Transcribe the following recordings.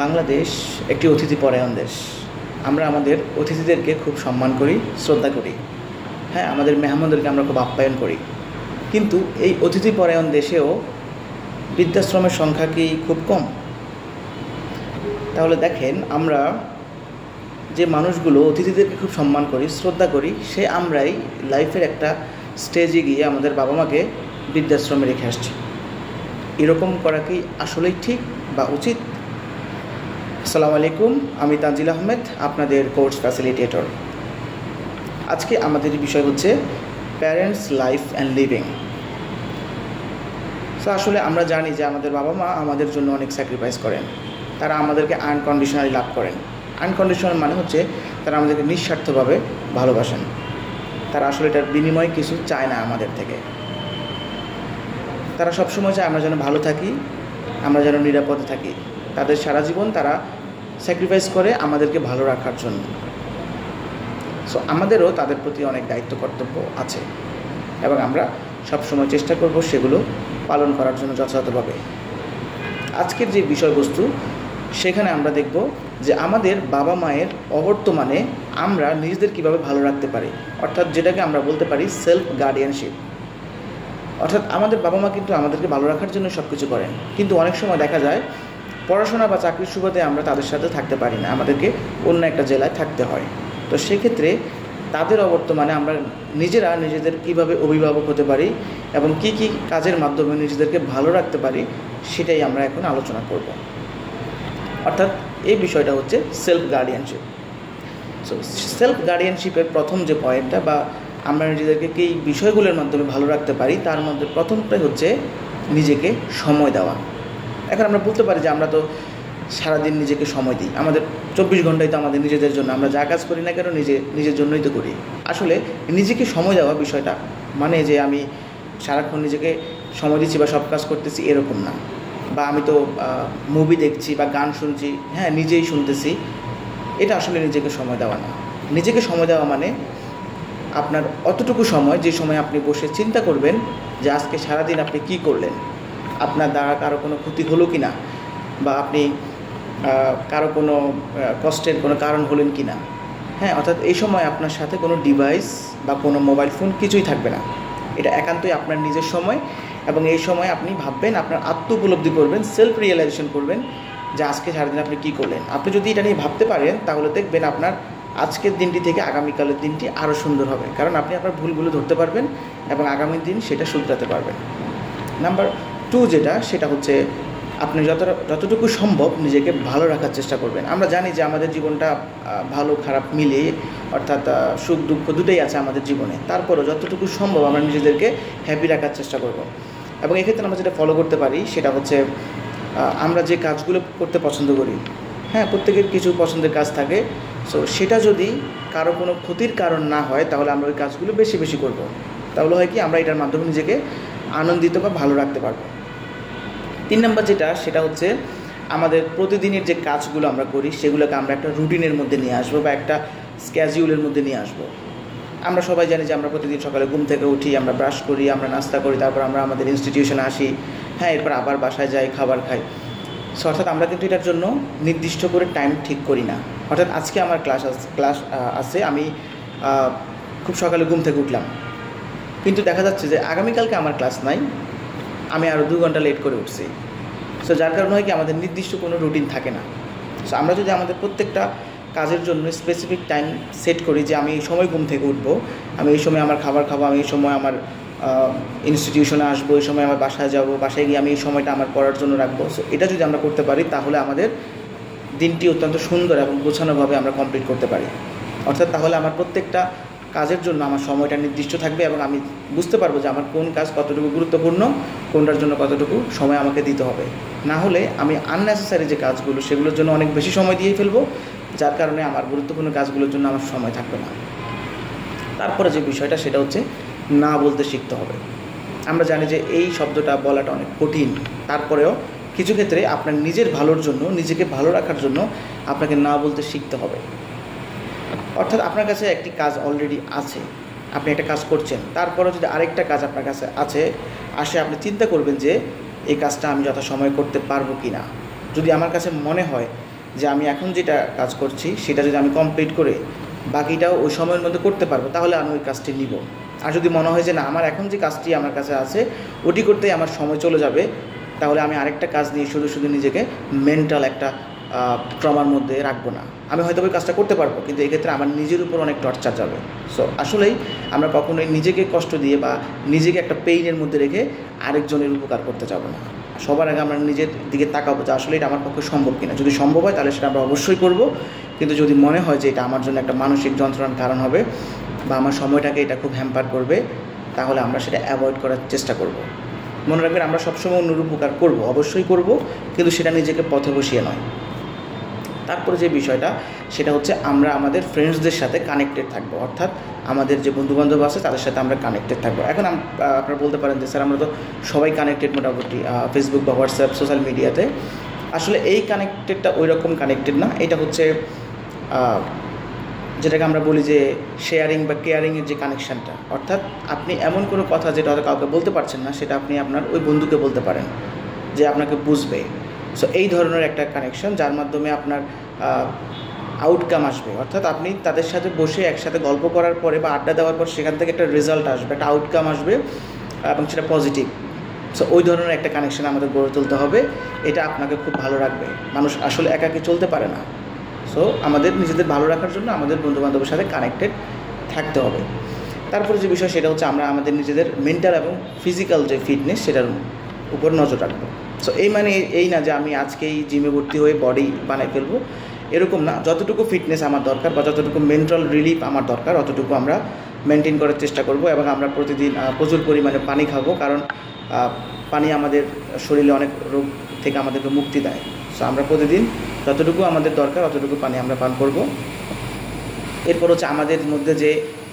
বাংলাদেশ একটি অতিথিপরায়ণ দেশ। আমরা আমাদের অতিথিদেরকে খুব সম্মান করি, শ্রদ্ধা করি। হ্যাঁ, আমাদের মেহমানদেরকে আমরা খুব আপ্যায়ন করি। কিন্তু এই অতিথিপরায়ণ দেশেও বৃদ্ধাশ্রমের সংখ্যা কি খুব কম? তাহলে দেখেন, আমরা যে মানুষগুলো অতিথিদেরকে খুব সম্মান করি, শ্রদ্ধা করি, সে আমরাই লাইফের একটা স্টেজে গিয়ে আমাদের বাবা মাকে বৃদ্ধাশ্রমে রেখে আসছি। এরকম করা কি আসলেই ঠিক বা উচিত? আসসালামু আলাইকুম, আমি তানজিল আহমেদ, আপনাদের কোর্স ফ্যাসিলিটেটর। আজকে আমাদের বিষয় হচ্ছে প্যারেন্টস লাইফ অ্যান্ড লিভিং। তো আসলে আমরা জানি যে আমাদের বাবা মা আমাদের জন্য অনেক স্যাক্রিফাইস করেন। তারা আমাদেরকে আনকন্ডিশনালি লাভ করেন। আনকন্ডিশনাল মানে হচ্ছে তারা আমাদেরকে নিঃস্বার্থভাবে ভালোবাসেন। তারা আসলে এটার বিনিময়ে কিছু চায় না আমাদের থেকে। তারা সবসময় চায় আমরা যেন ভালো থাকি, আমরা যেন নিরাপদে থাকি। তাদের সারা জীবন তারা স্যাক্রিফাইস করে আমাদেরকে ভালো রাখার জন্য। সো আমাদেরও তাদের প্রতি অনেক দায়িত্ব কর্তব্য আছে এবং আমরা সবসময় চেষ্টা করব সেগুলো পালন করার জন্য যথাযথভাবে। আজকের যে বিষয়বস্তু, সেখানে আমরা দেখব যে আমাদের বাবা মায়ের অবর্তমানে আমরা নিজেদের কীভাবে ভালো রাখতে পারি, অর্থাৎ যেটাকে আমরা বলতে পারি সেলফ গার্ডিয়ানশিপ। অর্থাৎ আমাদের বাবা মা কিন্তু আমাদেরকে ভালো রাখার জন্য সব কিছু করেন, কিন্তু অনেক সময় দেখা যায় পড়াশোনা বা চাকরির সুবাদে আমরা তাদের সাথে থাকতে পারি না, আমাদেরকে অন্য একটা জেলায় থাকতে হয়। তো সেক্ষেত্রে তাদের অবর্তমানে আমরা নিজেরা নিজেদের কীভাবে অভিভাবক হতে পারি এবং কি কি কাজের মাধ্যমে নিজেদেরকে ভালো রাখতে পারি, সেটাই আমরা এখন আলোচনা করব। অর্থাৎ এই বিষয়টা হচ্ছে সেলফ গার্ডিয়ানশিপ। সো সেলফ গার্ডিয়ানশিপের প্রথম যে পয়েন্টটা, বা আমরা নিজেদেরকে কী বিষয়গুলোর মাধ্যমে ভালো রাখতে পারি, তার মধ্যে প্রথমটাই হচ্ছে নিজেকে সময় দেওয়া। এখন আমরা বলতে পারি যে আমরা তো সারাদিন নিজেকে সময় দিই, আমাদের 24 ঘন্টায় তো আমাদের নিজেদের জন্য, আমরা যা কাজ করি না কেন নিজের জন্যই তো করি। আসলে নিজেকে সময় দেওয়া বিষয়টা মানে যে আমি সারাক্ষণ নিজেকে সময় দিচ্ছি বা সব কাজ করতেছি এরকম না, বা আমি তো মুভি দেখছি বা গান শুনছি, হ্যাঁ নিজেই শুনতেছি, এটা আসলে নিজেকে সময় দেওয়া না। নিজেকে সময় দেওয়া মানে আপনার অতটুকু সময়, যে সময় আপনি বসে চিন্তা করবেন যে আজকে সারাদিন আপনি কি করলেন, আপনার দ্বারা কারো কোনো ক্ষতি হলো কি না, বা আপনি কারো কোনো কষ্টের কোনো কারণ হলেন কি না। হ্যাঁ, অর্থাৎ এই সময় আপনার সাথে কোনো ডিভাইস বা কোনো মোবাইল ফোন কিছুই থাকবে না। এটা একান্তই আপনার নিজের সময়, এবং এই সময় আপনি ভাববেন, আপনার আত্ম উপলব্ধি করবেন, সেলফ রিয়েলাইজেশন করবেন যে আজকে সারাদিন আপনি কী করলেন। আপনি যদি এটা নিয়ে ভাবতে পারেন, তাহলে দেখবেন আপনার আজকের দিনটি থেকে আগামীকালের দিনটি আরও সুন্দর হবে, কারণ আপনি আপনার ভুলগুলো ধরতে পারবেন এবং আগামী দিন সেটা শুধরাতে পারবেন। নাম্বার 2 যেটা, সেটা হচ্ছে আপনি যতটুকু সম্ভব নিজেকে ভালো রাখার চেষ্টা করবেন। আমরা জানি যে আমাদের জীবনটা ভালো খারাপ মিলিয়ে, অর্থাৎ সুখ দুঃখ দুটোই আছে আমাদের জীবনে। তারপরও যতটুকু সম্ভব আমরা নিজেদেরকে হ্যাপি রাখার চেষ্টা করব। এবং এক্ষেত্রে আমরা যেটা ফলো করতে পারি সেটা হচ্ছে আমরা যে কাজগুলো করতে পছন্দ করি, হ্যাঁ প্রত্যেকের কিছু পছন্দের কাজ থাকে। সো সেটা যদি কারো কোনো ক্ষতির কারণ না হয়, তাহলে আমরা ওই কাজগুলো বেশি বেশি করব। তাহলে হয় কি, আমরা এটার মাধ্যমে নিজেকে আনন্দিত বা ভালো রাখতে পারবো। 3 নম্বর যেটা, সেটা হচ্ছে আমাদের প্রতিদিনের যে কাজগুলো আমরা করি, সেগুলোকে আমরা একটা রুটিনের মধ্যে নিয়ে আসবো বা একটা স্ক্যাজুলের মধ্যে নিয়ে আসবো। আমরা সবাই জানি যে আমরা প্রতিদিন সকালে ঘুম থেকে উঠি, আমরা ব্রাশ করি, আমরা নাস্তা করি, তারপর আমরা আমাদের ইনস্টিটিউশনে আসি, হ্যাঁ এরপর আবার বাসায় যাই, খাবার খাই। সো অর্থাৎ আমরা কিন্তু এটার জন্য নির্দিষ্ট করে টাইম ঠিক করি না। অর্থাৎ আজকে আমার ক্লাস আছে, আমি খুব সকালে ঘুম থেকে উঠলাম, কিন্তু দেখা যাচ্ছে যে আগামীকালকে আমার ক্লাস নাই, আমি আরও 2 ঘন্টা লেট করে উঠছি। সো যার কারণে হয় কি, আমাদের নির্দিষ্ট কোনো রুটিন থাকে না। সো আমরা যদি আমাদের প্রত্যেকটা কাজের জন্য স্পেসিফিক টাইম সেট করি যে আমি এই সময় ঘুম থেকে উঠবো, আমি এই সময় আমার খাবার খাবো, আমি এই সময় আমার ইনস্টিটিউশনে আসবো, এই সময় আমার বাসায় যাব, বাসায় গিয়ে আমি এই সময়টা আমার পড়ার জন্য রাখবো। সো এটা যদি আমরা করতে পারি, তাহলে আমাদের দিনটি অত্যন্ত সুন্দর এবং গোছানোভাবে আমরা কমপ্লিট করতে পারি। অর্থাৎ তাহলে আমার প্রত্যেকটা কাজের জন্য আমার সময়টা নির্দিষ্ট থাকবে এবং আমি বুঝতে পারবো যে আমার কোন কাজ কতটুকু গুরুত্বপূর্ণ, কোনটার জন্য কতটুকু সময় আমাকে দিতে হবে। না হলে আমি আননেসেসারি যে কাজগুলো, সেগুলোর জন্য অনেক বেশি সময় দিয়ে ফেলবো, যার কারণে আমার গুরুত্বপূর্ণ কাজগুলোর জন্য আমার সময় থাকবে না। তারপরে যে বিষয়টা, সেটা হচ্ছে না বলতে শিখতে হবে। আমরা জানি যে এই শব্দটা বলাটা অনেক কঠিন, তারপরেও কিছু ক্ষেত্রে আপনার নিজের ভালোর জন্য, নিজেকে ভালো রাখার জন্য আপনাকে না বলতে শিখতে হবে। অর্থাৎ আপনার কাছে একটি কাজ অলরেডি আছে, আপনি একটা কাজ করছেন, তারপরেও যদি আরেকটা কাজ আপনার কাছে আসে, আপনি চিন্তা করবেন যে এই কাজটা আমি যথাসময়ে করতে পারবো কি না। যদি আমার কাছে মনে হয় যে আমি এখন যেটা কাজ করছি সেটা যদি আমি কমপ্লিট করে বাকিটাও ওই সময়ের মধ্যে করতে পারবো, তাহলে আমি ওই কাজটি নিব। আর যদি মনে হয় যে না, আমার এখন যে কাজটি আমার কাছে আছে ওটি করতেই আমার সময় চলে যাবে, তাহলে আমি আরেকটা কাজ নিয়ে শুধু শুধু নিজেকে মেন্টাল একটা ট্রমার মধ্যে রাখবো না। আমি হয়তো ওই কাজটা করতে পারবো, কিন্তু এক্ষেত্রে আমার নিজের উপর অনেক টর্চার যাবে। সো আসলেই আমরা কখনোই নিজেকে কষ্ট দিয়ে বা নিজেকে একটা পেইনের মধ্যে রেখে আরেকজনের উপকার করতে যাব না। সবার আগে আমরা নিজের দিকে তাকাবো যে আসলে এটা আমার পক্ষে সম্ভব কিনা। যদি সম্ভব হয় তাহলে সেটা আমরা অবশ্যই করব, কিন্তু যদি মনে হয় যে এটা আমার জন্য একটা মানসিক যন্ত্রণার কারণ হবে বা আমার সময়টাকে এটা খুব হ্যাম্পার করবে, তাহলে আমরা সেটা অ্যাভয়েড করার চেষ্টা করব। মনে রাখবেন, আমরা সবসময় অন্যের উপকার করব, অবশ্যই করব, কিন্তু সেটা নিজেকে পথে বসিয়ে নয়। তারপরে যে বিষয়টা সেটা হচ্ছে আমরা আমাদের ফ্রেন্ডসদের সাথে কানেক্টেড থাকবো, অর্থাৎ আমাদের যে বন্ধুবান্ধব আছে তাদের সাথে আমরা কানেক্টেড থাকবো। এখন আপনারা বলতে পারেন যে স্যার আমরা তো সবাই কানেক্টেড মোটামুটি ফেসবুক বা হোয়াটসঅ্যাপ সোশ্যাল মিডিয়াতে। আসলে এই কানেক্টেডটা ওই রকম কানেক্টেড না, এটা হচ্ছে যেটাকে আমরা বলি যে শেয়ারিং বা কেয়ারিংয়ের যে কানেকশানটা। অর্থাৎ আপনি এমন কোনো কথা যেটা হয়তো কাউকে বলতে পারছেন না, সেটা আপনি আপনার ওই বন্ধুকে বলতে পারেন যে আপনাকে বুঝবে। সো এই ধরনের একটা কানেকশন, যার মাধ্যমে আপনার আউটকাম আসবে, অর্থাৎ আপনি তাদের সাথে বসে একসাথে গল্প করার পরে বা আড্ডা দেওয়ার পর সেখান থেকে একটা রেজাল্ট আসবে, একটা আউটকাম আসবে এবং সেটা পজিটিভ। সো ওই ধরনের একটা কানেকশন আমাদের গড়ে তুলতে হবে, এটা আপনাকে খুব ভালো রাখবে। মানুষ আসলে একাকী চলতে পারে না। সো আমাদের নিজেদের ভালো রাখার জন্য আমাদের বন্ধুবান্ধবের সাথে কানেক্টেড থাকতে হবে। তারপরে যে বিষয় সেটা হচ্ছে আমরা আমাদের নিজেদের মেন্টাল এবং ফিজিক্যাল যে ফিটনেস সেটার উপর নজর রাখবো। সো এই মানে এই না যে আমি আজকেই জিমে ভর্তি হয়ে বডি বানিয়ে ফেলবো, এরকম না। যতটুকু ফিটনেস আমার দরকার বা যতটুকু মেন্টাল রিলিফ আমার দরকার অতটুকু আমরা মেনটেন করার চেষ্টা করব, এবং আমরা প্রতিদিন প্রচুর পরিমাণে পানি খাবো, কারণ পানি আমাদের শরীরে অনেক রোগ থেকে আমাদেরকে মুক্তি দেয়। সো আমরা প্রতিদিন যতটুকু আমাদের দরকার অতটুকু পানি আমরা পান করব। এরপর হচ্ছে আমাদের মধ্যে যে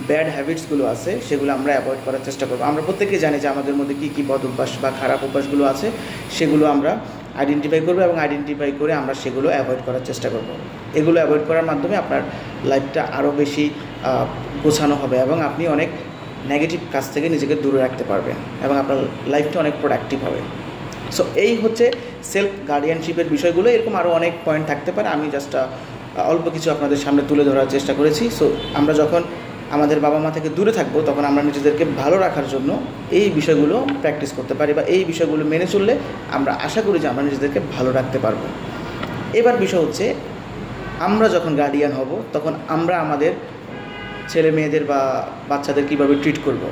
ব্যাড হ্যাবিটসগুলো আছে সেগুলো আমরা অ্যাভয়েড করার চেষ্টা করব। আমরা প্রত্যেকেই জানি যে আমাদের মধ্যে কী কী বদ অভ্যাস বা খারাপ অভ্যাসগুলো আছে, সেগুলো আমরা আইডেন্টিফাই করব এবং আইডেন্টিফাই করে আমরা সেগুলো অ্যাভয়েড করার চেষ্টা করব। এগুলো অ্যাভয়েড করার মাধ্যমে আপনার লাইফটা আরও বেশি গোছানো হবে এবং আপনি অনেক নেগেটিভ কাজ থেকে নিজেকে দূরে রাখতে পারবেন এবং আপনার লাইফটা অনেক প্রোডাক্টিভ হবে। সো এই হচ্ছে সেলফ গার্ডিয়ানশিপের বিষয়গুলো। এরকম আরও অনেক পয়েন্ট থাকতে পারে, আমি জাস্ট অল্প কিছু আপনাদের সামনে তুলে ধরার চেষ্টা করেছি। সো আমরা যখন আমাদের বাবা মা থেকে দূরে থাকবো তখন আমরা নিজেদেরকে ভালো রাখার জন্য এই বিষয়গুলো প্র্যাকটিস করতে পারি বা এই বিষয়গুলো মেনে চললে আমরা আশা করি যে আমরা নিজেদেরকে ভালো রাখতে পারবো। এবার বিষয় হচ্ছে আমরা যখন গার্ডিয়ান হব তখন আমরা আমাদের ছেলে মেয়েদের বা বাচ্চাদের কীভাবে ট্রিট করব,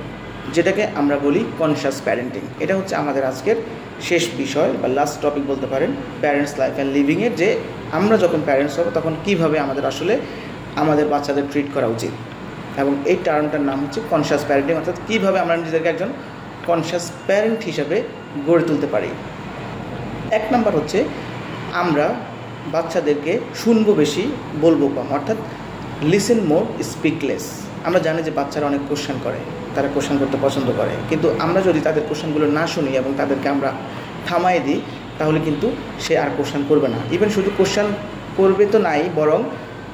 যেটাকে আমরা বলি কনশাস প্যারেন্টিং। এটা হচ্ছে আমাদের আজকের শেষ বিষয় বা লাস্ট টপিক বলতে পারেন, প্যারেন্টস লাইফ অ্যান্ড লিভিংয়ের, যে আমরা যখন প্যারেন্টস হব তখন কীভাবে আমাদের আসলে আমাদের বাচ্চাদের ট্রিট করা উচিত। এবং এই টার্মটার নাম হচ্ছে কনশাস প্যারেন্টিং, অর্থাৎ কীভাবে আমরা নিজেদেরকে একজন কনশাস প্যারেন্ট হিসাবে গড়ে তুলতে পারি। এক নম্বর হচ্ছে আমরা বাচ্চাদেরকে শুনবো বেশি, বলবো কম, অর্থাৎ লিসেন মোর স্পিক লেস। আমরা জানি যে বাচ্চারা অনেক কোশ্চেন করে, তারা কোশ্চেন করতে পছন্দ করে, কিন্তু আমরা যদি তাদের কোশ্চেনগুলো না শুনি এবং তাদেরকে আমরা থামাই দিই তাহলে কিন্তু সে আর কোশ্চেন করবে না। ইভেন শুধু কোশ্চেন করবে তো নাই, বরং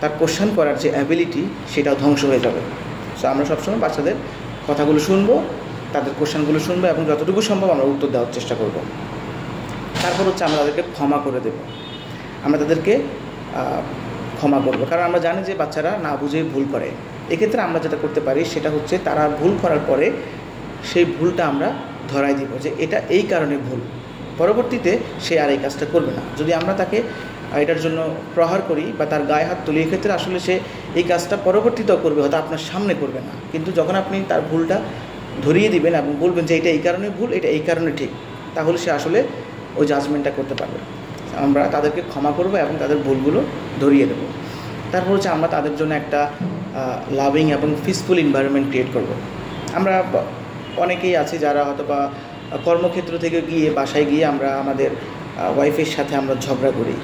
তার কোশ্চেন করার যে অ্যাবিলিটি সেটাও ধ্বংস হয়ে যাবে। সো আমরা সবসময় বাচ্চাদের কথাগুলো শুনবো, তাদের কোশ্চেনগুলো শুনবো এবং যতটুকু সম্ভব আমরা উত্তর দেওয়ার চেষ্টা করব। তারপর হচ্ছে আমরা তাদেরকে ক্ষমা করে দেব, আমরা তাদেরকে ক্ষমা করবো, কারণ আমরা জানি যে বাচ্চারা না বুঝেই ভুল করে। এক্ষেত্রে আমরা যেটা করতে পারি সেটা হচ্ছে তারা ভুল করার পরে সেই ভুলটা আমরা ধরাই দিব যে এটা এই কারণে ভুল, পরবর্তীতে সে আর এই কাজটা করবে না। যদি আমরা তাকে এটার জন্য প্রহার করি বা তার গায়ে হাত তুলি, এক্ষেত্রে আসলে সে এই কাজটা পরবর্তীতেও করবে, হয়তো আপনার সামনে করবে না, কিন্তু যখন আপনি তার ভুলটা ধরিয়ে দিবেন এবং বলবেন যে এটা এই কারণে ভুল, এটা এই কারণে ঠিক, তাহলে সে আসলে ওই জাজমেন্টটা করতে পারবে। আমরা তাদেরকে ক্ষমা করবো এবং তাদের ভুলগুলো ধরিয়ে দেবো। তারপর হচ্ছে আমরা তাদের জন্য একটা লাভিং এবং পিসফুল এনভায়রনমেন্ট ক্রিয়েট করব। আমরা অনেকেই আছি যারা হয়তো বা কর্মক্ষেত্র থেকে গিয়ে বাসায় গিয়ে আমরা আমাদের ওয়াইফের সাথে আমরা ঝগড়া করি,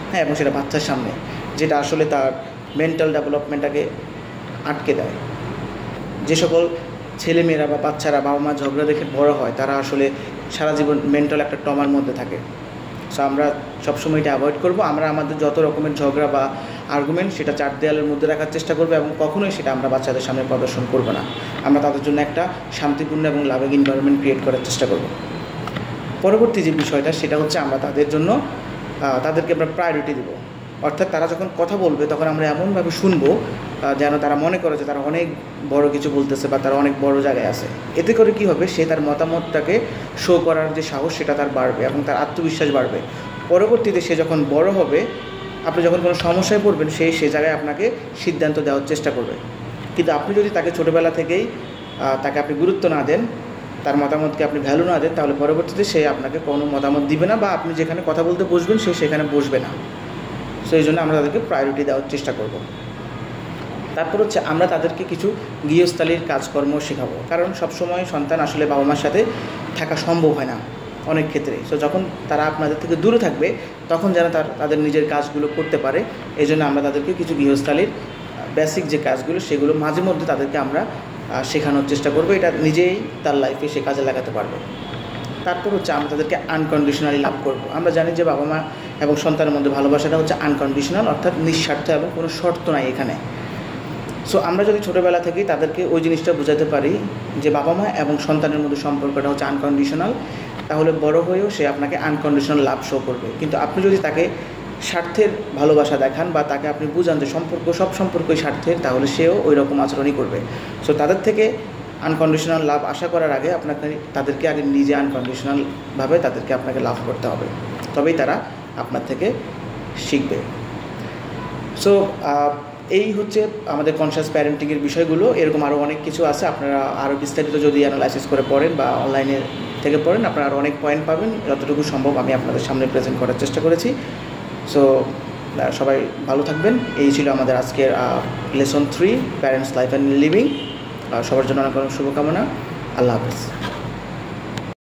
হ্যাঁ, এবং সেটা বাচ্চার সামনে, যেটা আসলে তার মেন্টাল ডেভেলপমেন্টটাকে আটকে দেয়। যে সকল ছেলেমেয়েরা বা বাচ্চারা বাবা মা ঝগড়া দেখে বড় হয় তারা আসলে সারা জীবন মেন্টাল একটা ট্রমার মধ্যে থাকে। সো আমরা সবসময় এটা অ্যাভয়েড করবো। আমরা আমাদের যত রকমের ঝগড়া বা আর্গুমেন্ট সেটা চার দেয়ালের মধ্যে রাখার চেষ্টা করবো এবং কখনোই সেটা আমরা বাচ্চাদের সামনে প্রদর্শন করবো না। আমরা তাদের জন্য একটা শান্তিপূর্ণ এবং লাভিং এনভায়রনমেন্ট ক্রিয়েট করার চেষ্টা করব। পরবর্তী যে বিষয়টা সেটা হচ্ছে আমরা তাদের জন্য তাদেরকে আমরা প্রায়োরিটি দেবো। অর্থাৎ তারা যখন কথা বলবে তখন আমরা এমনভাবে শুনবো যেন তারা মনে করে যে তারা অনেক বড় কিছু বলতেছে বা তারা অনেক বড় জায়গায় আছে। এতে করে কি হবে, সে তার মতামতটাকে শো করার যে সাহস সেটা তার বাড়বে এবং তার আত্মবিশ্বাস বাড়বে। পরবর্তীতে সে যখন বড় হবে, আপনি যখন কোনো সমস্যায় পড়বেন, সে জায়গায় আপনাকে সিদ্ধান্ত দেওয়ার চেষ্টা করবে। কিন্তু আপনি যদি তাকে ছোটোবেলা থেকেই তাকে আপনি গুরুত্ব না দেন, তার মতামতকে আপনি ভ্যালু না দেন, তাহলে পরবর্তীতে সে আপনাকে কোনো মতামত দিবে না বা আপনি যেখানে কথা বলতে বসবেন সে সেখানে বসবে না। সো এই জন্য আমরা তাদেরকে প্রায়োরিটি দেওয়ার চেষ্টা করব। তারপর হচ্ছে আমরা তাদেরকে কিছু গৃহস্থালির কাজকর্ম শেখাবো, কারণ সবসময় সন্তান আসলে বাবা মার সাথে থাকা সম্ভব হয় না অনেক ক্ষেত্রে। সো যখন তারা আপনাদের থেকে দূরে থাকবে তখন যেন তাদের নিজের কাজগুলো করতে পারে, এই জন্য আমরা তাদেরকে কিছু গৃহস্থালির বেসিক যে কাজগুলো সেগুলো মাঝে মধ্যে তাদেরকে আমরা শেখানোর চেষ্টা করবো। এটা নিজেই তার লাইফে সে কাজে লাগাতে পারবে। তারপর হচ্ছে আমরা তাদেরকে আনকন্ডিশনালি লাভ করব। আমরা জানি যে বাবা মা এবং সন্তানের মধ্যে ভালোবাসাটা হচ্ছে আনকন্ডিশনাল, অর্থাৎ নিঃস্বার্থ এবং কোনো শর্ত নাই এখানে। সো আমরা যদি ছোটোবেলা থেকেই তাদেরকে ওই জিনিসটা বোঝাতে পারি যে বাবা মা এবং সন্তানের মধ্যে সম্পর্কটা হচ্ছে আনকন্ডিশনাল, তাহলে বড় হয়েও সে আপনাকে আনকন্ডিশনাল লাভ শো করবে। কিন্তু আপনি যদি তাকে স্বার্থের ভালোবাসা দেখান বা তাকে আপনি বুঝান যে সব সম্পর্কই স্বার্থের, তাহলে সেও ওই রকম আচরণই করবে। সো তাদের থেকে আনকন্ডিশনাল লাভ আশা করার আগে তাদেরকে আগে নিজে আনকন্ডিশনালভাবে আপনাকে লাভ করতে হবে, তবেই তারা আপনার থেকে শিখবে। সো এই হচ্ছে আমাদের কনশাস প্যারেন্টিংয়ের বিষয়গুলো। এরকম আরও অনেক কিছু আছে, আপনারা আরও বিস্তারিত যদি অ্যানালাইসিস করে পড়েন বা অনলাইনে থেকে পড়েন, আপনারা আরও অনেক পয়েন্ট পাবেন। যতটুকু সম্ভব আমি আপনাদের সামনে প্রেজেন্ট করার চেষ্টা করেছি। সো সবাই ভালো থাকবেন। এই ছিল আমাদের আজকের lesson 3, parents life and living. সবার জন্য অনেক অনেক শুভকামনা। আল্লাহ হাফেজ।